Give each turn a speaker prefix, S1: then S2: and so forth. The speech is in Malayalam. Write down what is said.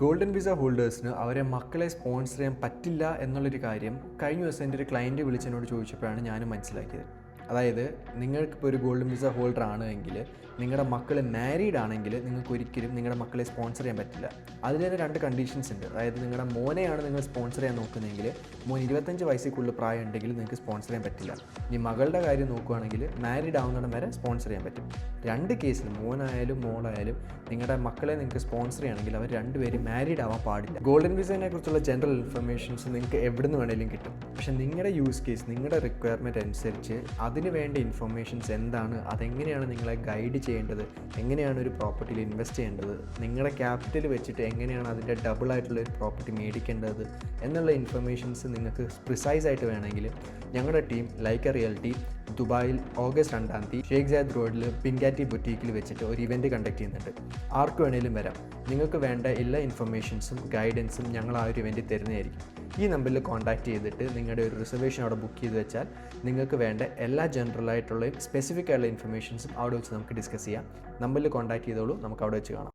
S1: ഗോൾഡൻ വിസ ഹോൾഡേഴ്സിന് അവരെ മക്കളെ സ്പോൺസർ ചെയ്യാൻ പറ്റില്ല എന്നുള്ളൊരു കാര്യം കഴിഞ്ഞ ദിവസം എൻ്റെ ഒരു ക്ലയൻറ്റ് വിളിച്ചെന്നോട് ചോദിച്ചപ്പോഴാണ് ഞാനും മനസ്സിലാക്കിയത്. അതായത് നിങ്ങൾക്കിപ്പോൾ ഒരു ഗോൾഡൻ വിസ ഹോൾഡർ ആണ് എങ്കിൽ നിങ്ങളുടെ മക്കൾ മാരീഡ് ആണെങ്കിൽ നിങ്ങൾക്ക് ഒരിക്കലും നിങ്ങളുടെ മക്കളെ സ്പോൺസർ ചെയ്യാൻ പറ്റില്ല. അതിൽ തന്നെ രണ്ട് കണ്ടീഷൻസ് ഉണ്ട്. അതായത് നിങ്ങളുടെ മോനെയാണ് നിങ്ങൾ സ്പോൺസർ ചെയ്യാൻ നോക്കുന്നതെങ്കിൽ മോൻ 25 വയസ്സിൽ പ്രായം ഉണ്ടെങ്കിൽ നിങ്ങൾക്ക് സ്പോൺസർ ചെയ്യാൻ പറ്റില്ല. ഇനി മകളുടെ കാര്യം നോക്കുകയാണെങ്കിൽ മാരീഡ് ആവുന്നിടം വരെ സ്പോൺസർ ചെയ്യാൻ പറ്റും. രണ്ട് കേസിലും മോനായാലും മോളായാലും നിങ്ങളുടെ മക്കളെ നിങ്ങൾക്ക് സ്പോൺസർ ചെയ്യണമെങ്കിൽ അവർ രണ്ടുപേരും മാരീഡ് ആവാൻ പാടില്ല. ഗോൾഡൻ വിസയെ കുറിച്ചുള്ള ജനറൽ ഇൻഫർമേഷൻസ് നിങ്ങൾക്ക് എവിടെ നിന്ന് വേണമെങ്കിലും കിട്ടും. പക്ഷേ നിങ്ങളുടെ യൂസ് കേസ്, നിങ്ങളുടെ റിക്വയർമെൻറ്റ് അനുസരിച്ച് അതിന് വേണ്ട ഇൻഫർമേഷൻസ് എന്താണ്, അതെങ്ങനെയാണ് നിങ്ങളെ ഗൈഡ് ചെയ്യേണ്ടത്, എങ്ങനെയാണ് ഒരു പ്രോപ്പർട്ടിയിൽ ഇൻവെസ്റ്റ് ചെയ്യേണ്ടത്, നിങ്ങളുടെ ക്യാപിറ്റൽ വെച്ചിട്ട് എങ്ങനെയാണ് അതിൻ്റെ ഡബിൾ ആയിട്ടുള്ള ഒരു പ്രോപ്പർട്ടി മേടിക്കേണ്ടത് എന്നുള്ള ഇൻഫർമേഷൻസ് നിങ്ങൾക്ക് പ്രിസൈസ് ആയിട്ട് വേണമെങ്കിൽ ഞങ്ങളുടെ ടീം ലൈക്ക റിയൽറ്റി ദുബായിൽ ഓഗസ്റ്റ് 2-ാം തീയതി ഷേഖ് സായദ് റോഡിൽ പിങ്കാറ്റി ബുട്ടീക്കിൽ വെച്ചിട്ട് ഒരു ഇവൻറ്റ് കണ്ടക്ട് ചെയ്യുന്നുണ്ട്. ആർക്ക് വേണേലും വരാം. നിങ്ങൾക്ക് വേണ്ട എല്ലാ ഇൻഫർമേഷൻസും ഗൈഡൻസും ഞങ്ങൾ ആ ഒരു ഇവൻറ്റിൽ തരുന്നതായിരിക്കും. ഈ നമ്പറിൽ കോൺടാക്റ്റ് ചെയ്തിട്ട് നിങ്ങളുടെ ഒരു റിസർവേഷൻ അവിടെ ബുക്ക് ചെയ്ത് വെച്ചാൽ നിങ്ങൾക്ക് വേണ്ട എല്ലാ ജനറൽ ആയിട്ടുള്ള സ്പെസിഫിക് ആയിട്ടുള്ള ഇൻഫർമേഷൻസും അവിടെ വെച്ച് നമുക്ക് ഡിസ്കസ് ചെയ്യാം. നമ്പറിൽ കോൺടാക്റ്റ് ചെയ്തോളൂ, നമുക്ക് അവിടെ വെച്ച് കാണാം.